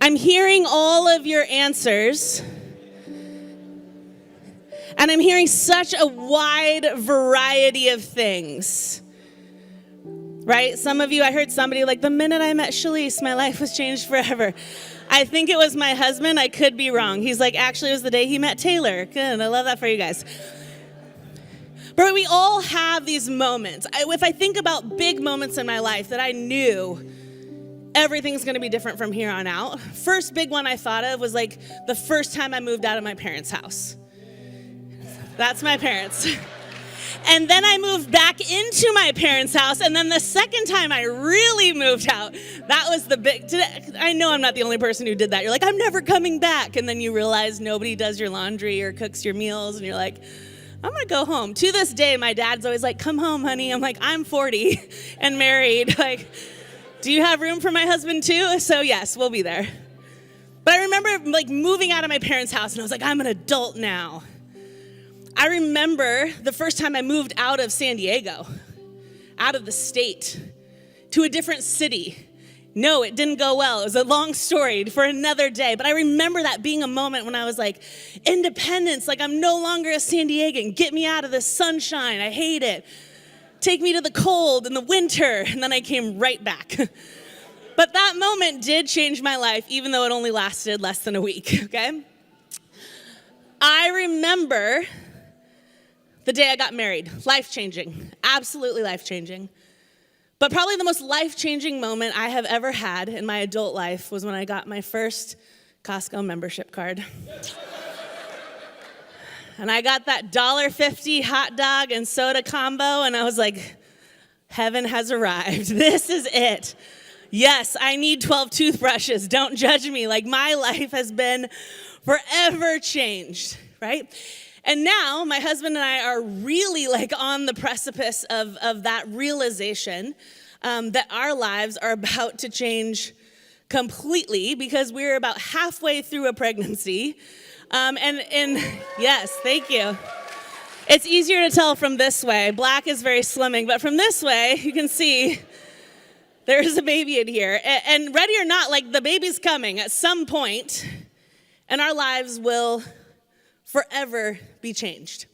I'm hearing all of your answers. And I'm hearing such a wide variety of things. Right? Some of you, I heard somebody like, the minute I met Chalese, my life was changed forever. I think it was my husband. I could be wrong. He's like, actually, it was the day he met Taylor. Good. I love that for you guys. But we all have these moments. If I think about big moments in my life that I knew everything's going to be different from here on out, first big one I thought of was like the first time I moved out of my parents' house. That's my parents. And then I moved back into my parents' house. And then the second time I really moved out, that was the big, I know I'm not the only person who did that. You're like, I'm never coming back. And then you realize nobody does your laundry or cooks your meals. And you're like, I'm going to go home. To this day, my dad's always like, come home, honey. I'm like, I'm 40 and married. Like, do you have room for my husband too? So yes, we'll be there. But I remember like moving out of my parents' house and I was like, I'm an adult now. I remember the first time I moved out of San Diego, out of the state, to a different city. No, it didn't go well. It was a long story for another day. But I remember that being a moment when I was like, independence, like I'm no longer a San Diegan. Get me out of the sunshine. I hate it. Take me to the cold and the winter. And then I came right back. But that moment did change my life, even though it only lasted less than a week, okay? I remember the day I got married. Life-changing, absolutely life-changing. But probably the most life-changing moment I have ever had in my adult life was when I got my first Costco membership card. And I got that $1.50 hot dog and soda combo, and I was like, heaven has arrived. This is it. Yes, I need 12 toothbrushes. Don't judge me. Like, my life has been forever changed, right? And now my husband and I are really like on the precipice of that realization that our lives are about to change completely because we're about halfway through a pregnancy. And yes, thank you. It's easier to tell from this way. Black is very slimming, but from this way, you can see there's a baby in here. And ready or not, like the baby's coming at some point, and our lives will forever be changed.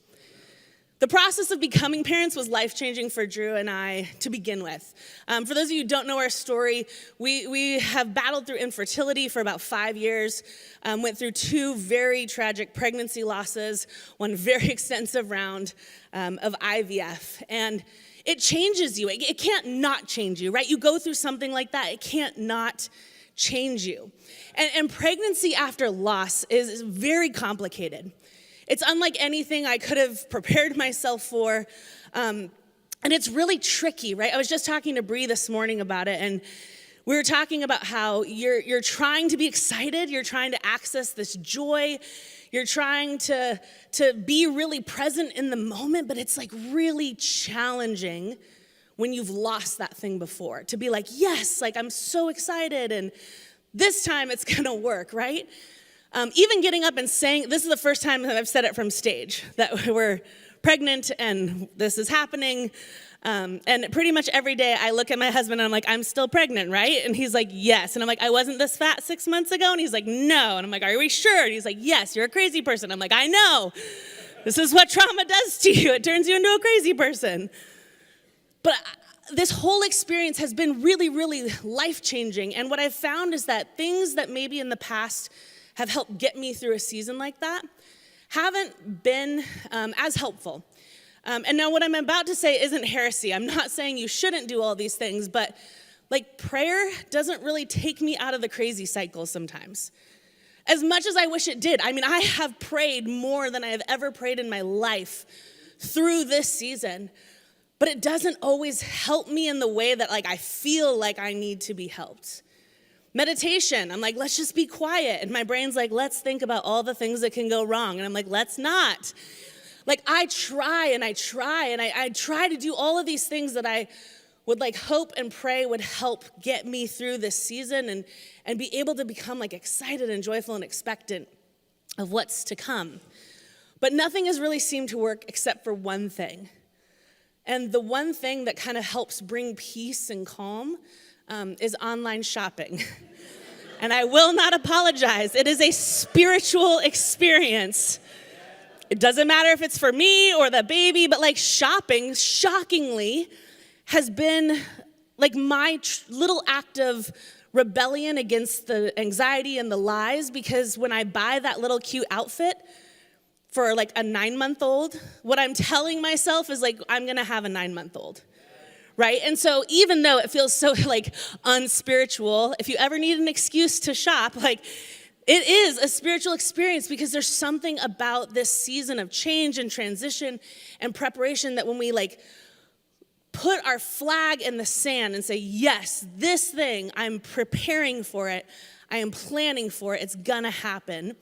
The process of becoming parents was life-changing for Drew and I to begin with. For those of you who don't know our story, we have battled through infertility for about 5 years, went through 2 very tragic pregnancy losses, 1 very extensive round of IVF. And it changes you. It can't not change you, right? You go through something like that, it can't not change you. And pregnancy after loss is very complicated. It's unlike anything I could have prepared myself for, and it's really tricky, right? I was just talking to Bree this morning about it, and we were talking about how you're trying to be excited, you're trying to access this joy, you're trying to be really present in the moment, but it's like really challenging when you've lost that thing before, to be like, yes, like I'm so excited, and this time it's gonna work, right? Even getting up and saying, this is the first time that I've said it from stage, that we're pregnant and this is happening. And pretty much every day I look at my husband and I'm like, I'm still pregnant, right? And he's like, yes. And I'm like, I wasn't this fat 6 months ago? And he's like, no. And I'm like, are we sure? And he's like, yes, you're a crazy person. I'm like, I know. This is what trauma does to you. It turns you into a crazy person. But this whole experience has been really, really life-changing. And what I've found is that things that maybe in the past have helped get me through a season like that haven't been as helpful. And now what I'm about to say isn't heresy. I'm not saying you shouldn't do all these things, but like prayer doesn't really take me out of the crazy cycle sometimes. As much as I wish it did. I mean, I have prayed more than I have ever prayed in my life through this season, but it doesn't always help me in the way that like I feel like I need to be helped. Meditation, I'm like, let's just be quiet. And my brain's like, let's think about all the things that can go wrong. And I'm like, let's not. Like I try and I try to do all of these things that I would like hope and pray would help get me through this season and be able to become like excited and joyful and expectant of what's to come. But nothing has really seemed to work except for one thing. And the one thing that kind of helps bring peace and calm is online shopping. And I will not apologize. It is a spiritual experience. It doesn't matter if it's for me or the baby, but like shopping, shockingly, has been like my little act of rebellion against the anxiety and the lies, because when I buy that little cute outfit for like a 9-month-old, what I'm telling myself is like, I'm gonna have a 9-month-old, right? And so even though it feels so like unspiritual, if you ever need an excuse to shop, like it is a spiritual experience, because there's something about this season of change and transition and preparation that when we like put our flag in the sand and say, yes, this thing, I'm preparing for it, I am planning for it, it's gonna happen.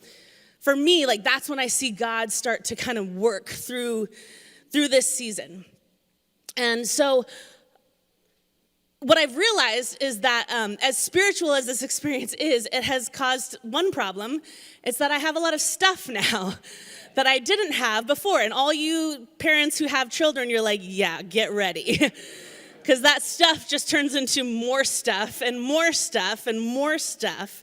For me, like that's when I see God start to kind of work through this season. And so what I've realized is that as spiritual as this experience is, it has caused one problem. It's that I have a lot of stuff now that I didn't have before. And all you parents who have children, you're like, yeah, get ready. Because that stuff just turns into more stuff and more stuff and more stuff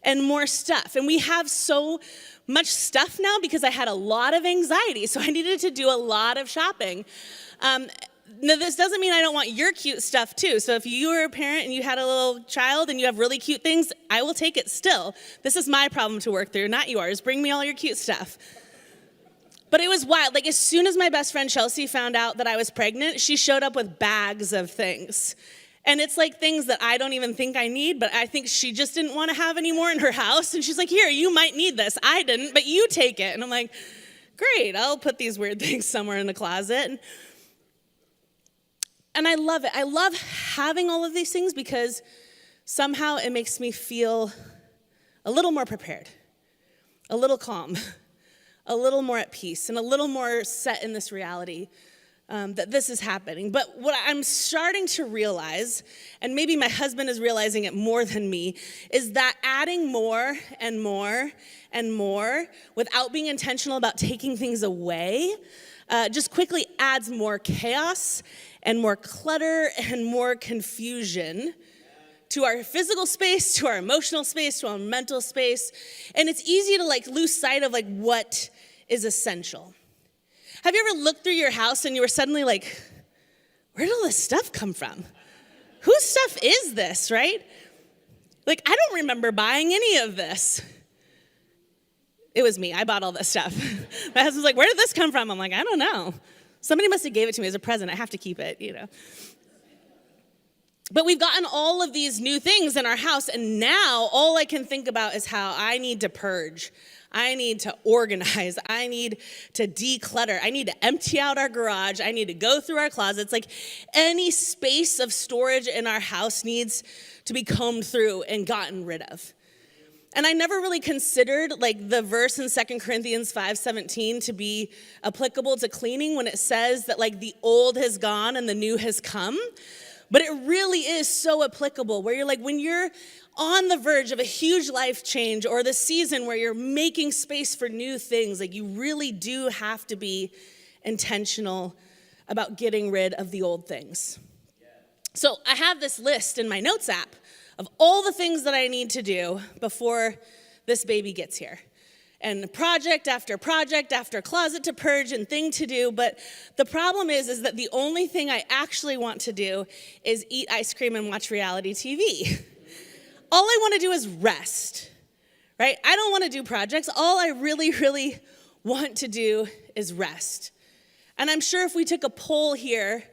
and more stuff. And we have so much stuff now because I had a lot of anxiety. So I needed to do a lot of shopping. Now, this doesn't mean I don't want your cute stuff too. So if you were a parent and you had a little child and you have really cute things, I will take it still. This is my problem to work through, not yours. Bring me all your cute stuff. But it was wild. Like as soon as my best friend Chalese found out that I was pregnant, she showed up with bags of things. And it's like things that I don't even think I need, but I think she just didn't want to have any more in her house. And she's like, here, you might need this. I didn't, but you take it. And I'm like, great, I'll put these weird things somewhere in the closet. And I love it. I love having all of these things because somehow it makes me feel a little more prepared, a little calm, a little more at peace, and a little more set in this reality that this is happening. But what I'm starting to realize, and maybe my husband is realizing it more than me, is that adding more and more and more without being intentional about taking things away just quickly adds more chaos and more clutter and more confusion to our physical space, to our emotional space, to our mental space. And it's easy to like lose sight of like what is essential. Have you ever looked through your house and you were suddenly like, where did all this stuff come from? Whose stuff is this, right? Like, I don't remember buying any of this. It was me. I bought all this stuff. My husband's like, where did this come from? I'm like, I don't know. Somebody must have gave it to me as a present. I have to keep it, you know. But we've gotten all of these new things in our house, and now all I can think about is how I need to purge. I need to organize. I need to declutter. I need to empty out our garage. I need to go through our closets. Like any space of storage in our house needs to be combed through and gotten rid of. And I never really considered like the verse in 2 Corinthians 5:17 to be applicable to cleaning when it says that like the old has gone and the new has come. But it really is so applicable where you're like, when you're on the verge of a huge life change or the season where you're making space for new things, like you really do have to be intentional about getting rid of the old things. So I have this list in my notes app of all the things that I need to do before this baby gets here. And project after closet to purge and thing to do. But the problem is that the only thing I actually want to do is eat ice cream and watch reality TV. All I want to do is rest, right? I don't want to do projects. All I really, really want to do is rest. And I'm sure if we took a poll here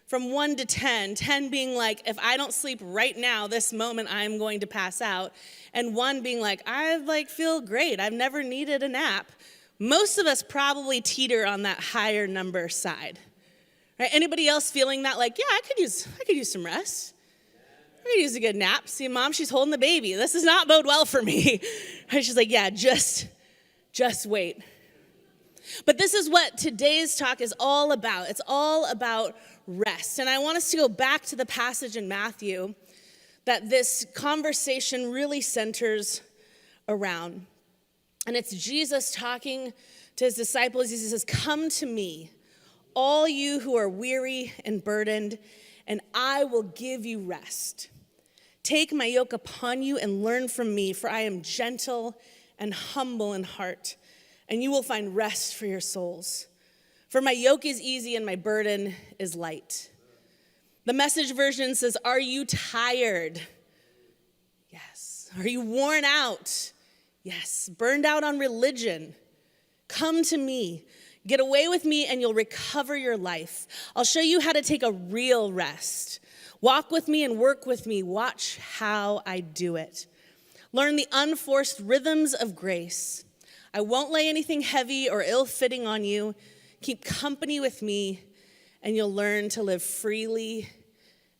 from 1 to 10, 10 being like, if I don't sleep right now, this moment, I'm going to pass out. And 1 being like, I like feel great. I've never needed a nap. Most of us probably teeter on that higher number side. Right? Anybody else feeling that like, yeah, I could use some rest. I could use a good nap. See, Mom, she's holding the baby. This does not bode well for me. Right? She's like, yeah, just wait. But this is what today's talk is all about. It's all about rest. And I want us to go back to the passage in Matthew that this conversation really centers around. And it's Jesus talking to his disciples. He says, come to me, all you who are weary and burdened, and I will give you rest. Take my yoke upon you and learn from me, for I am gentle and humble in heart, and you will find rest for your souls. For my yoke is easy and my burden is light. The Message version says, are you tired? Yes. Are you worn out? Yes. Burned out on religion? Come to me. Get away with me and you'll recover your life. I'll show you how to take a real rest. Walk with me and work with me. Watch how I do it. Learn the unforced rhythms of grace. I won't lay anything heavy or ill-fitting on you. Keep company with me, and you'll learn to live freely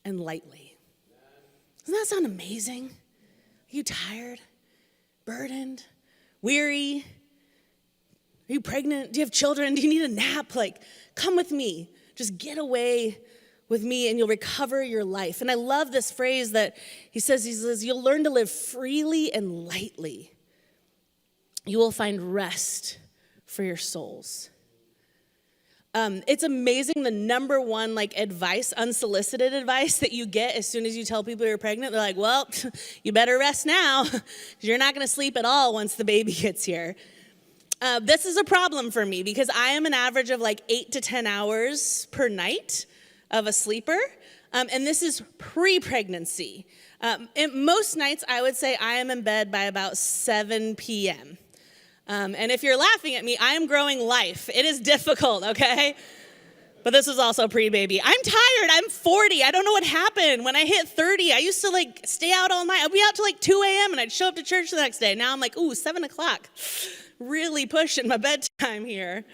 and lightly. Doesn't that sound amazing? Are you tired, burdened, weary? Are you pregnant? Do you have children? Do you need a nap? Come with me. Just get away with me and you'll recover your life. And I love this phrase that he says, you'll learn to live freely and lightly. You will find rest for your souls. It's amazing the number one advice, unsolicited advice that you get as soon as you tell people you're pregnant. They're like, well, you better rest now because you're not going to sleep at all once the baby gets here. This is a problem for me because I am an average of 8 to 10 hours per night of a sleeper, and this is pre-pregnancy. Most nights, I would say I am in bed by about 7 p.m. And if you're laughing at me, I am growing life. It is difficult, okay? But this was also pre-baby. I'm tired. I'm 40. I don't know what happened. When I hit 30, I used to stay out all night. I'd be out till 2 a.m. and I'd show up to church the next day. Now I'm 7 o'clock. Really pushing my bedtime here.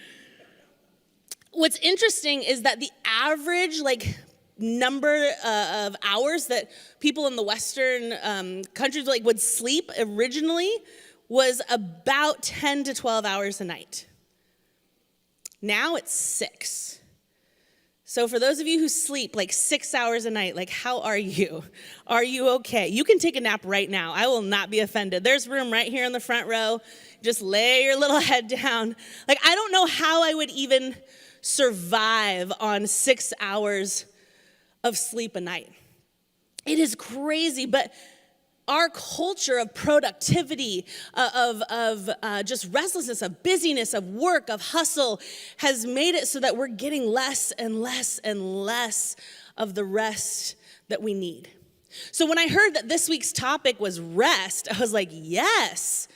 What's interesting is that the average number of hours that people in the Western countries would sleep originally was about 10 to 12 hours a night. Now it's 6. So for those of you who sleep 6 hours a night, how are you? Are you okay? You can take a nap right now. I will not be offended. There's room right here in the front row. Just lay your little head down. I don't know how I would even survive on 6 hours of sleep a night. It is crazy, but our culture of productivity, of just restlessness, of busyness, of work, of hustle has made it so that we're getting less and less and less of the rest that we need. So when I heard that this week's topic was rest, I was like, yes,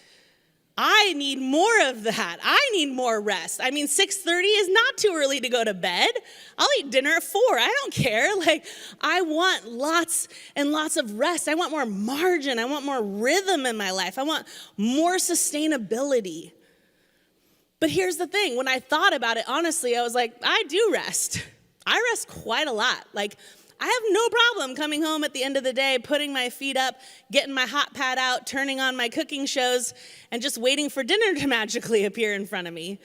I need more of that. I need more rest. 6:30 is not too early to go to bed. I'll eat dinner at 4. I don't care. I want lots and lots of rest. I want more margin. I want more rhythm in my life. I want more sustainability. But here's the thing. When I thought about it, honestly, I was like, I do rest. I rest quite a lot. I have no problem coming home at the end of the day, putting my feet up, getting my hot pad out, turning on my cooking shows, and just waiting for dinner to magically appear in front of me.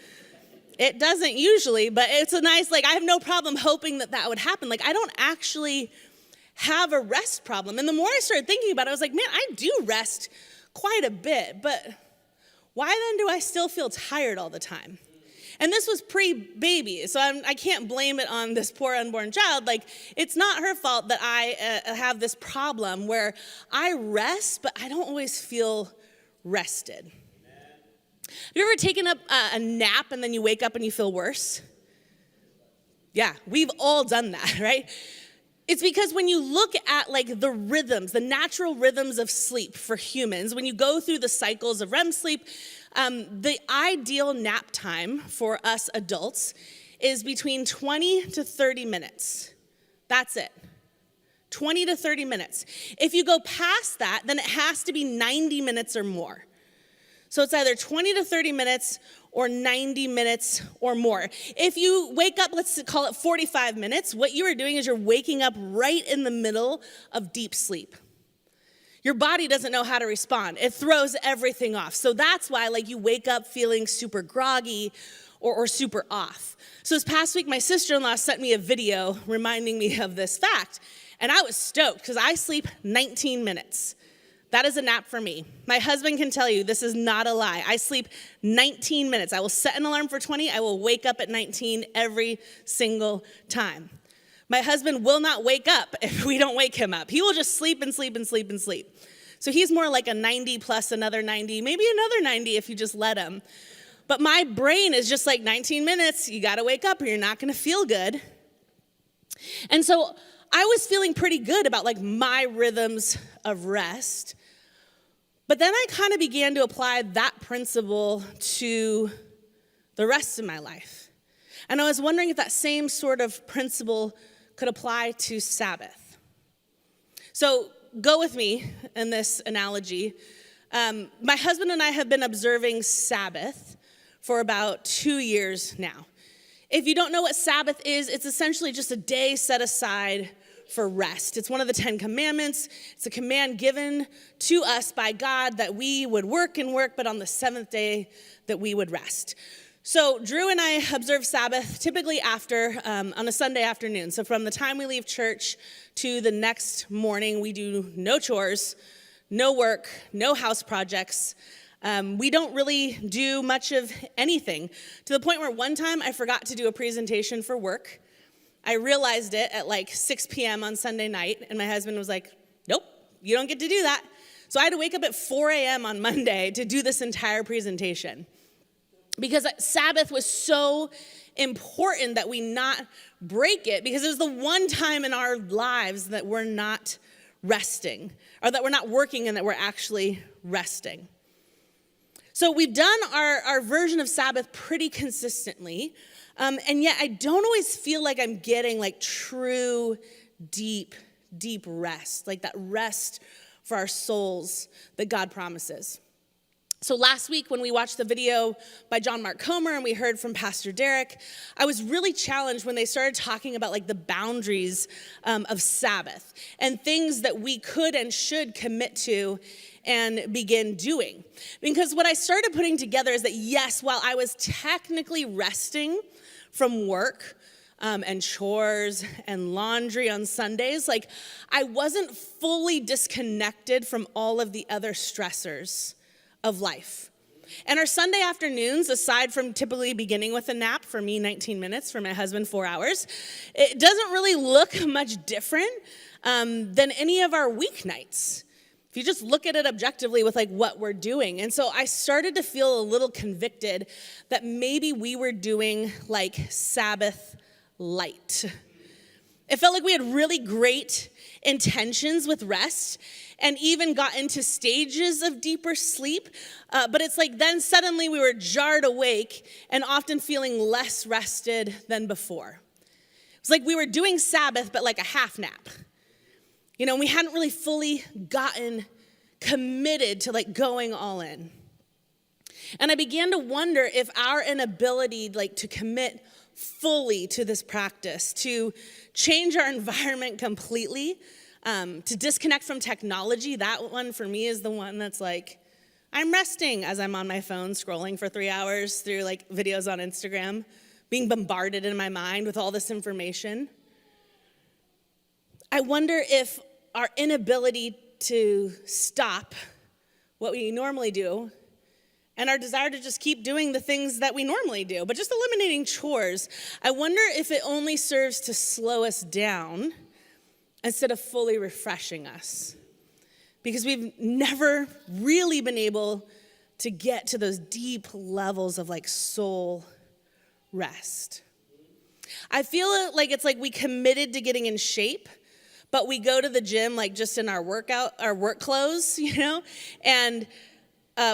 It doesn't usually, but it's a nice, I have no problem hoping that would happen. I don't actually have a rest problem. And the more I started thinking about it, I was like, man, I do rest quite a bit, but why then do I still feel tired all the time? And this was pre-baby, so I can't blame it on this poor unborn child. It's not her fault that I have this problem where I rest, but I don't always feel rested. Amen. Have you ever taken up a nap and then you wake up and you feel worse? Yeah, we've all done that, right? It's because when you look at the rhythms, the natural rhythms of sleep for humans, when you go through the cycles of REM sleep, the ideal nap time for us adults is between 20 to 30 minutes. That's it. 20 to 30 minutes. If you go past that, then it has to be 90 minutes or more. So it's either 20 to 30 minutes or 90 minutes or more. If you wake up, let's call it 45 minutes, what you are doing is you're waking up right in the middle of deep sleep. Your body doesn't know how to respond. It throws everything off. So that's why you wake up feeling super groggy or super off. So this past week, my sister-in-law sent me a video reminding me of this fact. And I was stoked because I sleep 19 minutes. That is a nap for me. My husband can tell you this is not a lie. I sleep 19 minutes. I will set an alarm for 20. I will wake up at 19 every single time. My husband will not wake up if we don't wake him up. He will just sleep and sleep and sleep and sleep. So he's more like a 90 plus another 90, maybe another 90 if you just let him. But my brain is just like 19 minutes, you gotta wake up or you're not gonna feel good. And so I was feeling pretty good about like my rhythms of rest. But then I kind of began to apply that principle to the rest of my life. And I was wondering if that same sort of principle could apply to Sabbath. So go with me in this analogy. My husband and I have been observing Sabbath for about 2 years now. If you don't know what Sabbath is, it's essentially just a day set aside for rest. It's one of the 10 commandments. It's a command given to us by God that we would work and work, but on the seventh day that we would rest. So Drew and I observe Sabbath typically on a Sunday afternoon. So from the time we leave church to the next morning, we do no chores, no work, no house projects. We don't really do much of anything, to the point where one time I forgot to do a presentation for work. I realized it at like 6 p.m. on Sunday night, and my husband was like, nope, you don't get to do that. So I had to wake up at 4 a.m. on Monday to do this entire presentation, because Sabbath was so important that we not break it, because it was the one time in our lives that we're not resting, or that we're not working and that we're actually resting. So we've done our version of Sabbath pretty consistently, and yet I don't always feel like I'm getting like true, deep rest, like that rest for our souls that God promises. So last week when we watched the video by John Mark Comer and we heard from Pastor Derek, I was really challenged when they started talking about like the boundaries of Sabbath and things that we could and should commit to and begin doing. Because what I started putting together is that yes, while I was technically resting from work and chores and laundry on Sundays, like I wasn't fully disconnected from all of the other stressors of life. And our Sunday afternoons, aside from typically beginning with a nap, for me 19 minutes, for my husband 4 hours, it doesn't really look much different than any of our weeknights, if you just look at it objectively with like what we're doing. And so I started to feel a little convicted that maybe we were doing like Sabbath light. It felt like we had really great intentions with rest and even got into stages of deeper sleep. But it's like then suddenly we were jarred awake and often feeling less rested than before. It was like we were doing Sabbath, but like a half nap. You know, we hadn't really fully gotten committed to like going all in. And I began to wonder if our inability like to commit fully to this practice, to change our environment completely, to disconnect from technology, that one for me is the one that's like, I'm resting as I'm on my phone scrolling for 3 hours through like videos on Instagram, being bombarded in my mind with all this information. I wonder if our inability to stop what we normally do and our desire to just keep doing the things that we normally do, but just eliminating chores, I wonder if it only serves to slow us down instead of fully refreshing us. Because we've never really been able to get to those deep levels of like soul rest. I feel like it's like we committed to getting in shape, but we go to the gym like just in our work clothes, you know, and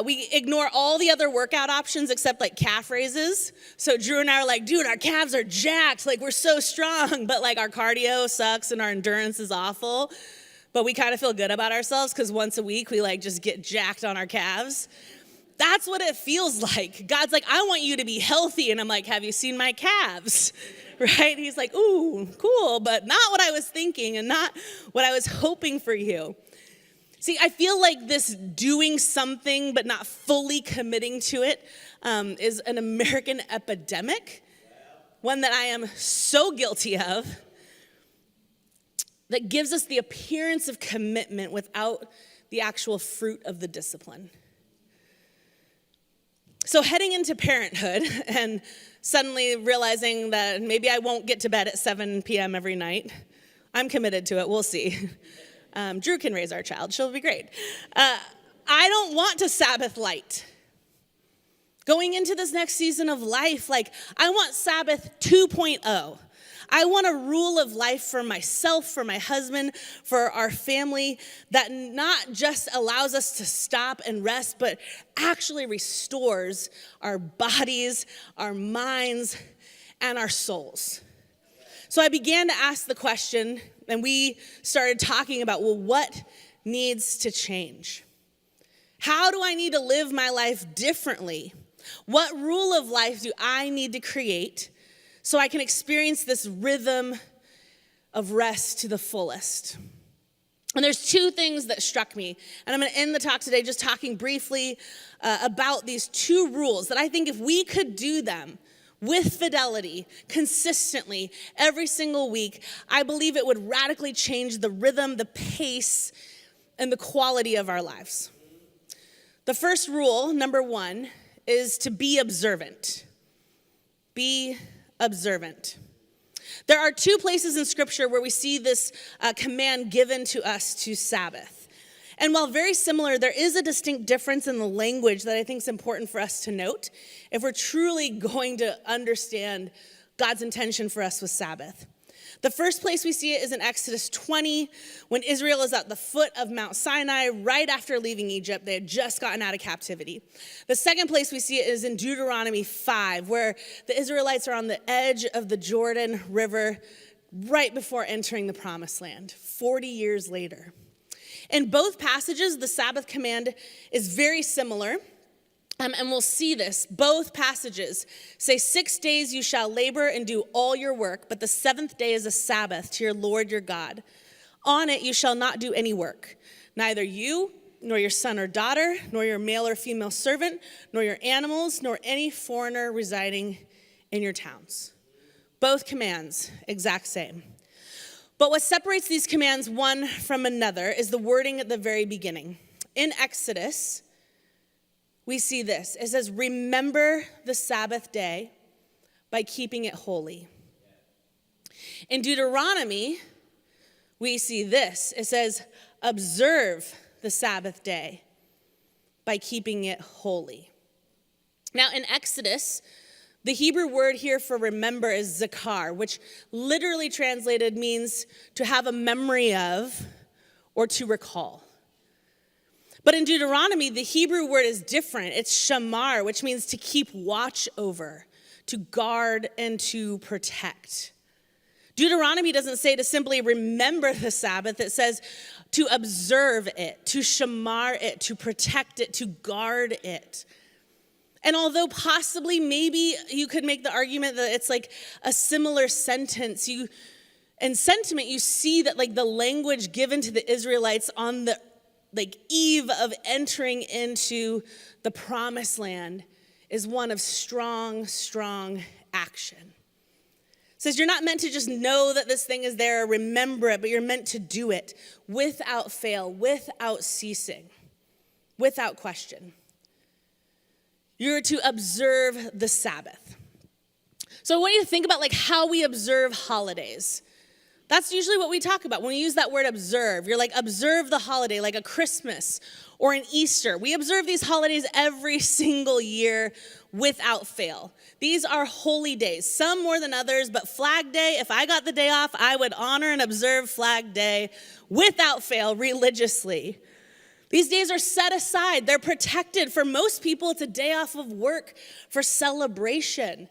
we ignore all the other workout options except like calf raises. So Drew and I are like, dude, our calves are jacked, like we're so strong, but like our cardio sucks and our endurance is awful. But we kind of feel good about ourselves because once a week we like just get jacked on our calves. That's what it feels like. God's like, I want you to be healthy. And I'm like, have you seen my calves? Right? He's like, ooh, cool, but not what I was thinking and not what I was hoping for you. See, I feel like this doing something but not fully committing to it is an American epidemic, one that I am so guilty of, that gives us the appearance of commitment without the actual fruit of the discipline. So heading into parenthood and suddenly realizing that maybe I won't get to bed at 7 p.m. every night. I'm committed to it. We'll see. Drew can raise our child. She'll be great. I don't want to Sabbath light. Going into this next season of life, I want Sabbath 2.0. I want a rule of life for myself, for my husband, for our family that not just allows us to stop and rest, but actually restores our bodies, our minds, and our souls. So I began to ask the question, and we started talking about, what needs to change? How do I need to live my life differently? What rule of life do I need to create so I can experience this rhythm of rest to the fullest? And there's two things that struck me. And I'm going to end the talk today just talking briefly about these two rules that I think if we could do them with fidelity, consistently, every single week, I believe it would radically change the rhythm, the pace, and the quality of our lives. The first rule, number one, is to be observant. Be observant. There are two places in Scripture where we see this command given to us to Sabbath. And while very similar, there is a distinct difference in the language that I think is important for us to note if we're truly going to understand God's intention for us with Sabbath. The first place we see it is in Exodus 20, when Israel is at the foot of Mount Sinai right after leaving Egypt. They had just gotten out of captivity. The second place we see it is in Deuteronomy 5, where the Israelites are on the edge of the Jordan River right before entering the Promised Land, 40 years later. In both passages, the Sabbath command is very similar. And we'll see this. Both passages say 6 days you shall labor and do all your work, but the seventh day is a Sabbath to your Lord your God. On it you shall not do any work, neither you, nor your son or daughter, nor your male or female servant, nor your animals, nor any foreigner residing in your towns. Both commands, exact same. But what separates these commands one from another is the wording at the very beginning. In Exodus, we see this. It says, remember the Sabbath day by keeping it holy. In Deuteronomy, we see this. It says, observe the Sabbath day by keeping it holy. Now, in Exodus, the Hebrew word here for remember is zakar, which literally translated means to have a memory of or to recall. But in Deuteronomy, the Hebrew word is different. It's shamar, which means to keep watch over, to guard, and to protect. Deuteronomy doesn't say to simply remember the Sabbath. It says to observe it, to shamar it, to protect it, to guard it. And although possibly maybe you could make the argument that it's like a similar sentence, in sentiment you see that the language given to the Israelites on the eve of entering into the Promised Land is one of strong, strong action. It says you're not meant to just know that this thing is there or remember it, but you're meant to do it without fail, without ceasing, without question. You're to observe the Sabbath. So I want you to think about how we observe holidays. That's usually what we talk about. When we use that word observe, you're observe the holiday, like a Christmas or an Easter. We observe these holidays every single year without fail. These are holy days, some more than others, but Flag Day, if I got the day off, I would honor and observe Flag Day without fail religiously. These days are set aside. They're protected. For most people, it's a day off of work for celebration.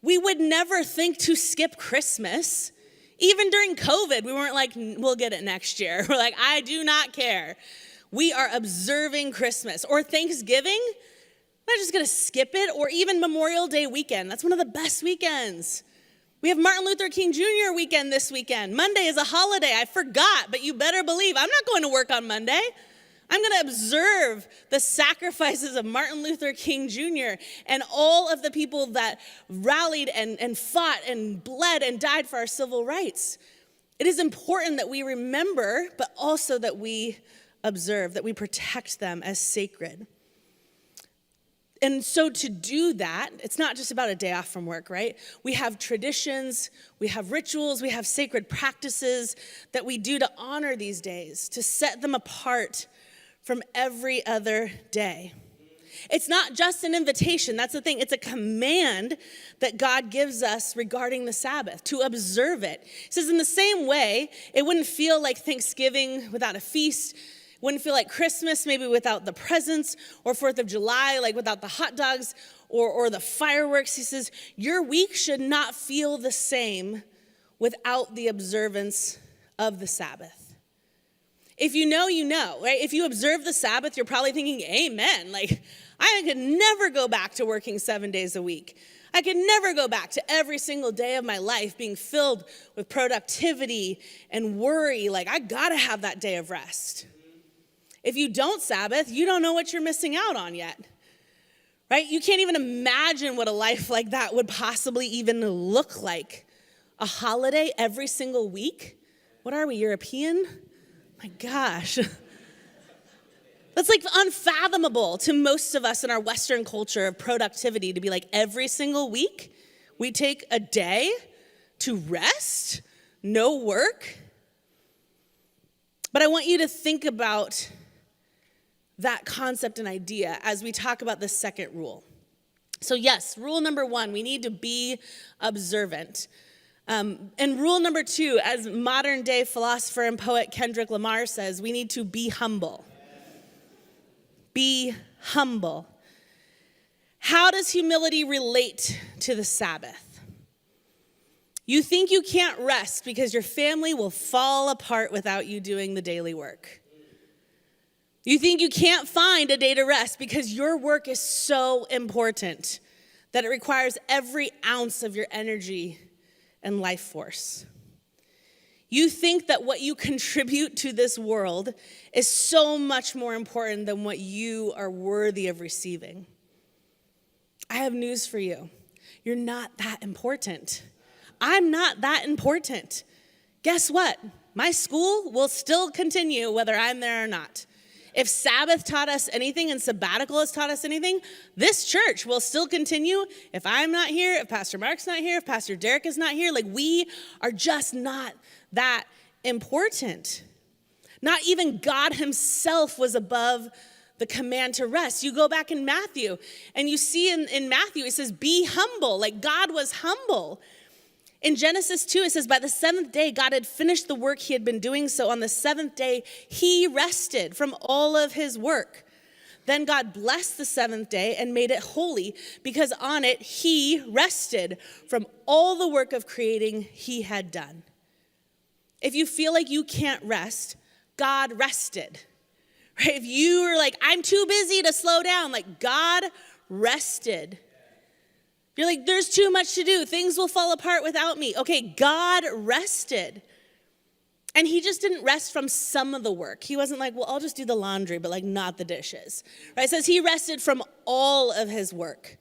We would never think to skip Christmas. Even during COVID, we weren't like, we'll get it next year. We're like, I do not care. We are observing Christmas. Or Thanksgiving, I'm not just going to skip it. Or even Memorial Day weekend. That's one of the best weekends. We have Martin Luther King Jr. weekend this weekend. Monday is a holiday. I forgot, but you better believe I'm not going to work on Monday. I'm going to observe the sacrifices of Martin Luther King Jr. and all of the people that rallied and fought and bled and died for our civil rights. It is important that we remember, but also that we observe, that we protect them as sacred. And so to do that, it's not just about a day off from work, right? We have traditions, we have rituals, we have sacred practices that we do to honor these days, to set them apart from every other day. It's not just an invitation. That's the thing. It's a command that God gives us regarding the Sabbath, to observe it. He says in the same way, it wouldn't feel like Thanksgiving without a feast. Wouldn't feel like Christmas maybe without the presents, or 4th of July like without the hot dogs or the fireworks. He says, your week should not feel the same without the observance of the Sabbath. If you know, you know, right? If you observe the Sabbath, you're probably thinking, amen. Like, I could never go back to working 7 days a week. I could never go back to every single day of my life being filled with productivity and worry. Like, I gotta have that day of rest. If you don't Sabbath, you don't know what you're missing out on yet, right? You can't even imagine what a life like that would possibly even look like. A holiday every single week? What are we, European? My gosh. That's like unfathomable to most of us in our Western culture of productivity, to be like every single week we take a day to rest, no work. But I want you to think about that concept and idea as we talk about the second rule. So yes, rule number 1, we need to be observant. And rule number 2, as modern day philosopher and poet Kendrick Lamar says, we need to be humble. Be humble. How does humility relate to the Sabbath? You think you can't rest because your family will fall apart without you doing the daily work. You think you can't find a day to rest because your work is so important that it requires every ounce of your energy and life force. You think that what you contribute to this world is so much more important than what you are worthy of receiving. I have news for you. You're not that important. I'm not that important. Guess what? My school will still continue whether I'm there or not. If Sabbath taught us anything and sabbatical has taught us anything, this church will still continue if I'm not here, if Pastor Mark's not here, if Pastor Derek is not here. Like, we are just not that important. Not even God himself was above the command to rest. You go back in Matthew and you see in Matthew, it says, be humble. Like, God was humble. In Genesis 2, it says, by the 7th day, God had finished the work he had been doing. So on the 7th day, he rested from all of his work. Then God blessed the 7th day and made it holy, because on it he rested from all the work of creating he had done. If you feel like you can't rest, God rested. Right? If you are like, I'm too busy to slow down, like, God rested. You're like, there's too much to do. Things will fall apart without me. Okay, God rested. And he just didn't rest from some of the work. He wasn't like, well, I'll just do the laundry, but like not the dishes. Right? It says he rested from all of his work.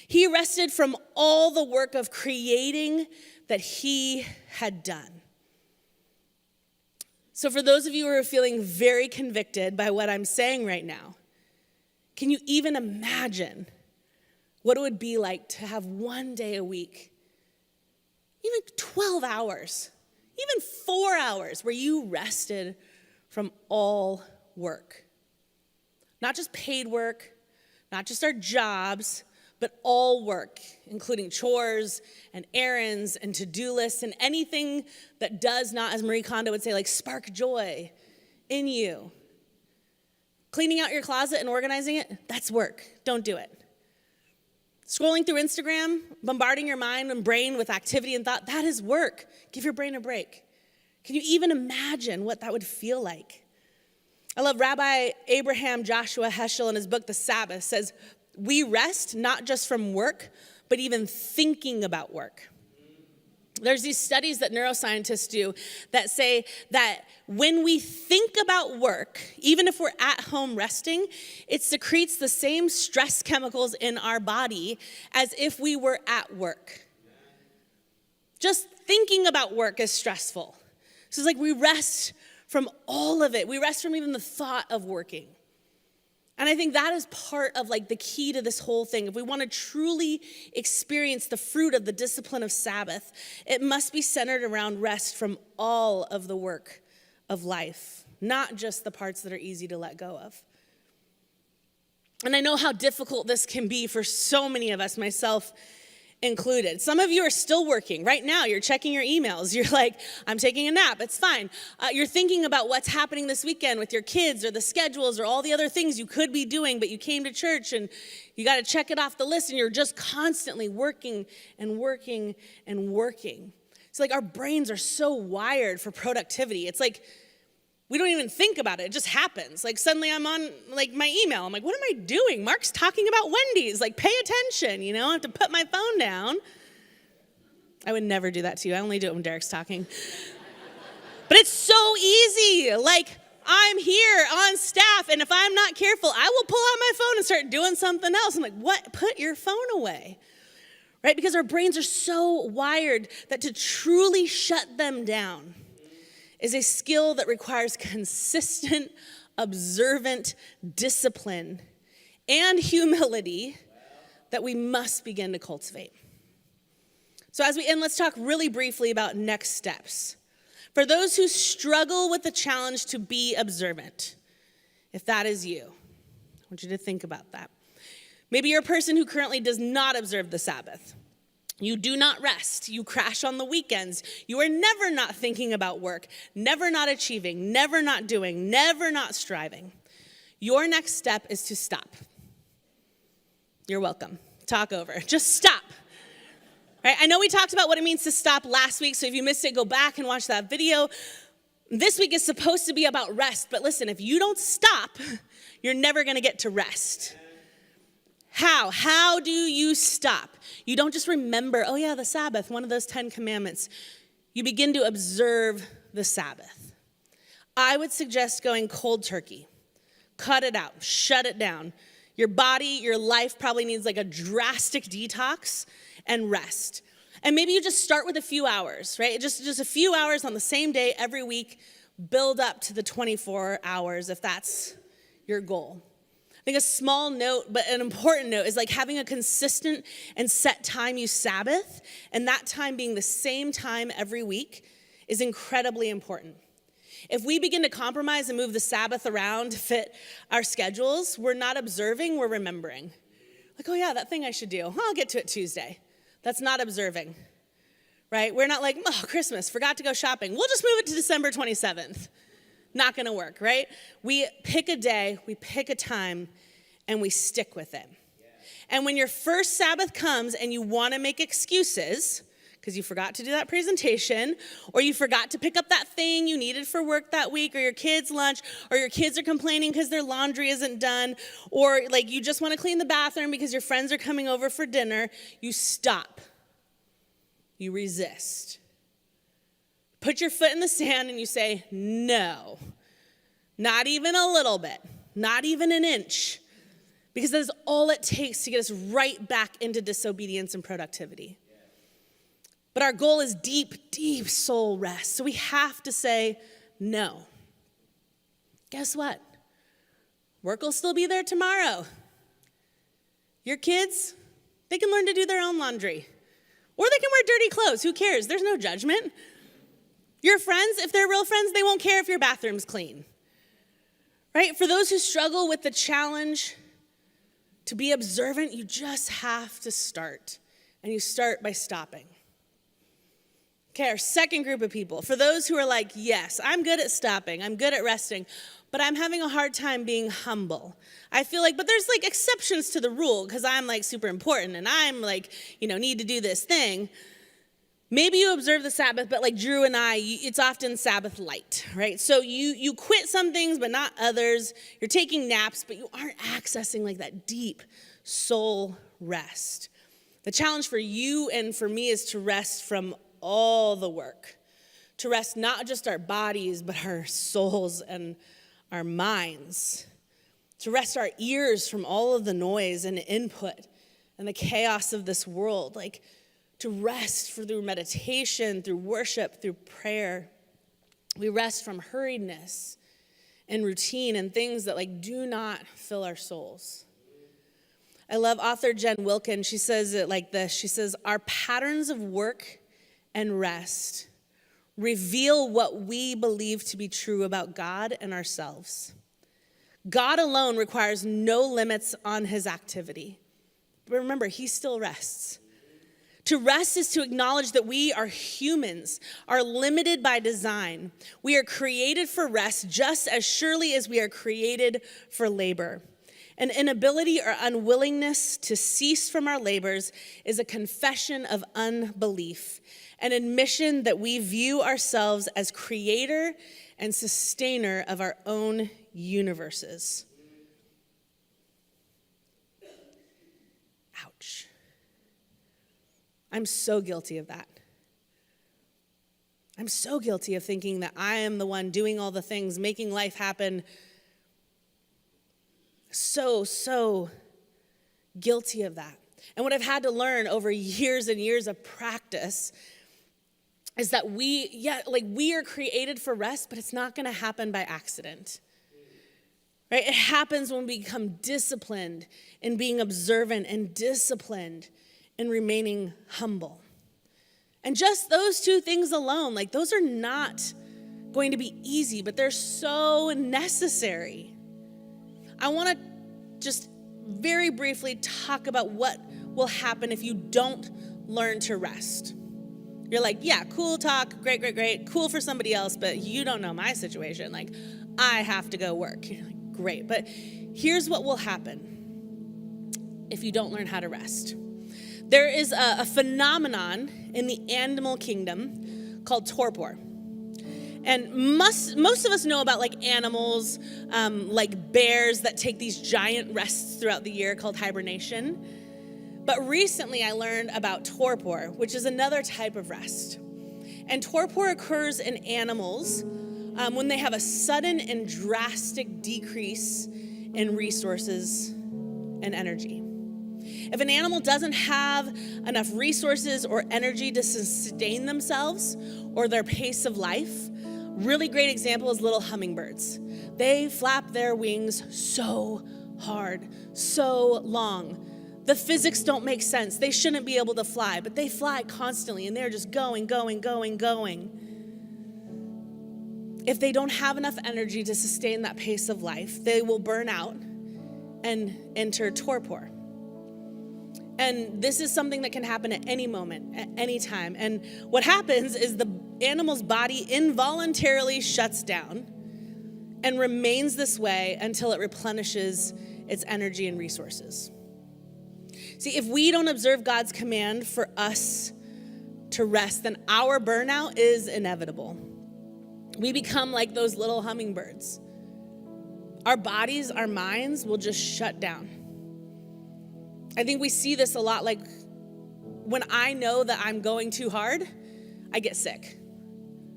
He rested from all the work of creating that he had done. So for those of you who are feeling very convicted by what I'm saying right now, can you even imagine what it would be like to have one day a week, even 12 hours, even 4 hours where you rested from all work? Not just paid work, not just our jobs, but all work, including chores and errands and to-do lists and anything that does not, as Marie Kondo would say, like spark joy in you. Cleaning out your closet and organizing it, that's work. Don't do it. Scrolling through Instagram, bombarding your mind and brain with activity and thought, that is work. Give your brain a break. Can you even imagine what that would feel like? I love Rabbi Abraham Joshua Heschel in his book, The Sabbath, says, we rest not just from work, but even thinking about work. There's these studies that neuroscientists do that say that when we think about work, even if we're at home resting, it secretes the same stress chemicals in our body as if we were at work. Just thinking about work is stressful. So it's like we rest from all of it. We rest from even the thought of working. And I think that is part of like the key to this whole thing. If we want to truly experience the fruit of the discipline of Sabbath, it must be centered around rest from all of the work of life, not just the parts that are easy to let go of. And I know how difficult this can be for so many of us, myself included. Some of you are still working right now. You're checking your emails. You're like, I'm taking a nap. It's fine. You're thinking about what's happening this weekend with your kids or the schedules or all the other things you could be doing, but you came to church and you got to check it off the list, and you're just constantly working and working and working. It's like our brains are so wired for productivity. It's like we don't even think about it. It just happens. Like suddenly I'm on like my email. I'm like, what am I doing? Mark's talking about Wendy's. Like pay attention, you know? I have to put my phone down. I would never do that to you. I only do it when Derek's talking. But it's so easy. Like I'm here on staff, and if I'm not careful, I will pull out my phone and start doing something else. I'm like, what? Put your phone away. Right? Because our brains are so wired that to truly shut them down is a skill that requires consistent, observant discipline and humility that we must begin to cultivate. So as we end, let's talk really briefly about next steps. For those who struggle with the challenge to be observant, if that is you, I want you to think about that. Maybe you're a person who currently does not observe the Sabbath. You do not rest. You crash on the weekends. You are never not thinking about work, never not achieving, never not doing, never not striving. Your next step is to stop. You're welcome. Talk over. Just stop. Right? I know we talked about what it means to stop last week, so if you missed it, go back and watch that video. This week is supposed to be about rest, but listen, if you don't stop, you're never going to get to rest. How? How do you stop? You don't just remember, oh yeah, the Sabbath, one of those 10 commandments. You begin to observe the Sabbath. I would suggest going cold turkey. Cut it out. Shut it down. Your body, your life probably needs like a drastic detox and rest. And maybe you just start with a few hours, right? Just a few hours on the same day every week. Build up to the 24 hours if that's your goal. I think a small note, but an important note, is like having a consistent and set time you Sabbath, and that time being the same time every week is incredibly important. If we begin to compromise and move the Sabbath around to fit our schedules, we're not observing, we're remembering. Like, oh yeah, that thing I should do. I'll get to it Tuesday. That's not observing, right? We're not like, oh, Christmas, forgot to go shopping. We'll just move it to December 27th. Not gonna work, right? We pick a day, we pick a time, and we stick with it. And when your first Sabbath comes and you wanna make excuses, because you forgot to do that presentation, or you forgot to pick up that thing you needed for work that week, or your kids' lunch, or your kids are complaining because their laundry isn't done, or like you just wanna clean the bathroom because your friends are coming over for dinner, you stop. You resist. Put your foot in the sand and you say, no, not even a little bit, not even an inch, because that is all it takes to get us right back into disobedience and productivity. But our goal is deep, deep soul rest. So we have to say no. Guess what? Work will still be there tomorrow. Your kids, they can learn to do their own laundry. Or they can wear dirty clothes. Who cares? There's no judgment. Your friends, if they're real friends, they won't care if your bathroom's clean. Right? For those who struggle with the challenge to be observant, you just have to start. And you start by stopping. Okay, our second group of people. For those who are like, yes, I'm good at stopping. I'm good at resting. But I'm having a hard time being humble. I feel like, but there's like exceptions to the rule because I'm like super important and I'm like, need to do this thing. Maybe you observe the Sabbath, but like Drew and I, it's often Sabbath light, right? So you quit some things, but not others. You're taking naps, but you aren't accessing like that deep soul rest. The challenge for you and for me is to rest from all the work. To rest not just our bodies, but our souls and our minds. To rest our ears from all of the noise and input and the chaos of this world. Like, to rest through meditation, through worship, through prayer. We rest from hurriedness and routine and things that do not fill our souls. I love author Jen Wilkin. She says it like this. She says, our patterns of work and rest reveal what we believe to be true about God and ourselves. God alone requires no limits on his activity. But remember, he still rests. To rest is to acknowledge that we are humans, are limited by design. We are created for rest just as surely as we are created for labor. An inability or unwillingness to cease from our labors is a confession of unbelief, an admission that we view ourselves as creator and sustainer of our own universes. Ouch. I'm so guilty of that. I'm so guilty of thinking that I am the one doing all the things, making life happen. So guilty of that. And what I've had to learn over years and years of practice is that we are created for rest, but it's not going to happen by accident. Right? It happens when we become disciplined in being observant and disciplined in remaining humble. And just those two things alone, those are not going to be easy, but they're so necessary. I want to just very briefly talk about what will happen if you don't learn to rest. You're like, yeah, cool talk, great, cool for somebody else, but you don't know my situation. I have to go work. You're like, great, but here's what will happen if you don't learn how to rest. There is a phenomenon in the animal kingdom called torpor. And most of us know about animals, like bears that take these giant rests throughout the year called hibernation. But recently I learned about torpor, which is another type of rest. And torpor occurs in animals when they have a sudden and drastic decrease in resources and energy. If an animal doesn't have enough resources or energy to sustain themselves or their pace of life, really great example is little hummingbirds. They flap their wings so hard, so long. The physics don't make sense. They shouldn't be able to fly, but they fly constantly and they're just going. If they don't have enough energy to sustain that pace of life, they will burn out and enter torpor. And this is something that can happen at any moment, at any time. And what happens is the animal's body involuntarily shuts down and remains this way until it replenishes its energy and resources. See, if we don't observe God's command for us to rest, then our burnout is inevitable. We become like those little hummingbirds. Our bodies, our minds will just shut down. I think we see this a lot, when I know that I'm going too hard, I get sick.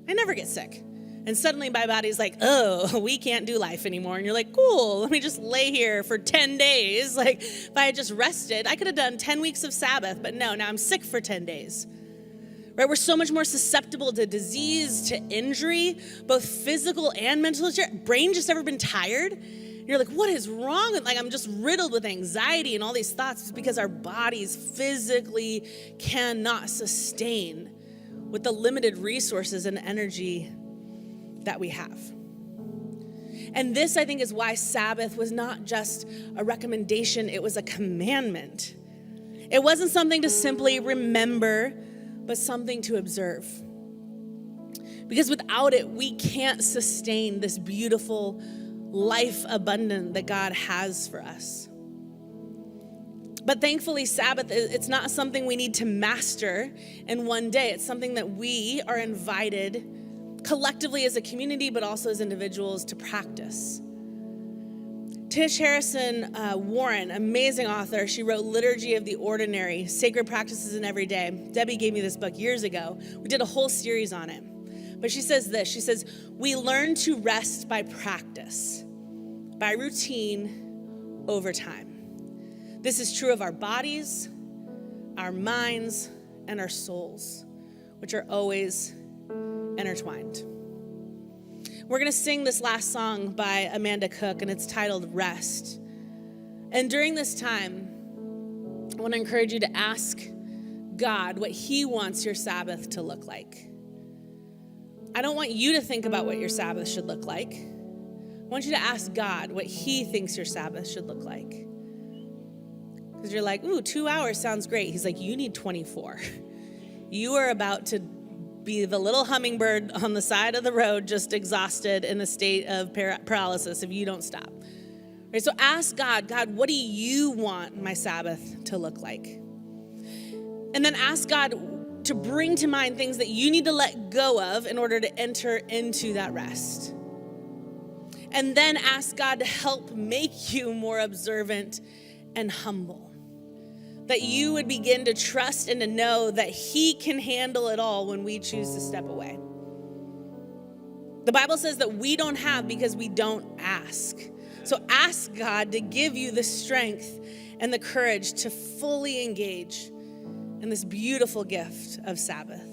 I never get sick. And suddenly my body's like, oh, we can't do life anymore. And you're like, cool, let me just lay here for 10 days. If I had just rested, I could have done 10 weeks of Sabbath, but no, now I'm sick for 10 days. Right? We're so much more susceptible to disease, to injury, both physical and mental. Has your brain just ever been tired? You're like, what is wrong? I'm just riddled with anxiety and all these thoughts. It's because our bodies physically cannot sustain with the limited resources and energy that we have. And this, I think, is why Sabbath was not just a recommendation, it was a commandment. It wasn't something to simply remember, but something to observe. Because without it, we can't sustain this beautiful life abundant that God has for us. But thankfully, Sabbath, it's not something we need to master in one day. It's something that we are invited collectively as a community, but also as individuals to practice. Tish Harrison Warren, amazing author, she wrote Liturgy of the Ordinary, Sacred Practices in Every Day. Debbie gave me this book years ago. We did a whole series on it. But she says this, she says, we learn to rest by practice, by routine, over time. This is true of our bodies, our minds, and our souls, which are always intertwined. We're going to sing this last song by Amanda Cook, and it's titled Rest. And during this time, I want to encourage you to ask God what he wants your Sabbath to look like. I don't want you to think about what your Sabbath should look like. I want you to ask God what he thinks your Sabbath should look like. Because you're like, ooh, 2 hours sounds great. He's like, you need 24. You are about to be the little hummingbird on the side of the road, just exhausted in a state of paralysis if you don't stop. Right, so ask God, what do you want my Sabbath to look like? And then ask God to bring to mind things that you need to let go of in order to enter into that rest. And then ask God to help make you more observant and humble. That you would begin to trust and to know that he can handle it all when we choose to step away. The Bible says that we don't have because we don't ask. So ask God to give you the strength and the courage to fully engage in this beautiful gift of Sabbath.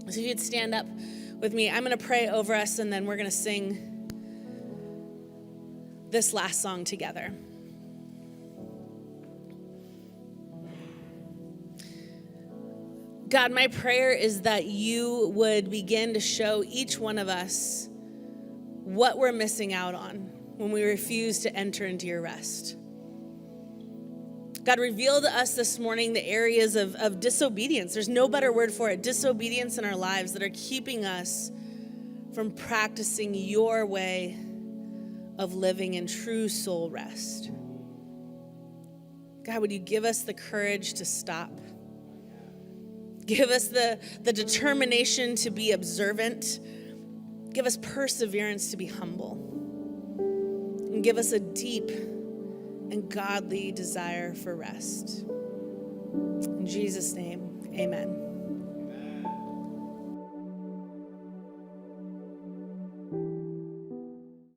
So if you'd stand up with me, I'm going to pray over us, and then we're going to sing this last song together. God, my prayer is that you would begin to show each one of us what we're missing out on when we refuse to enter into your rest. God, reveal to us this morning the areas of disobedience. There's no better word for it. Disobedience in our lives that are keeping us from practicing your way of living in true soul rest. God, would you give us the courage to stop? Give us the determination to be observant. Give us perseverance to be humble. And give us a deep and godly desire for rest. In Jesus' name, amen.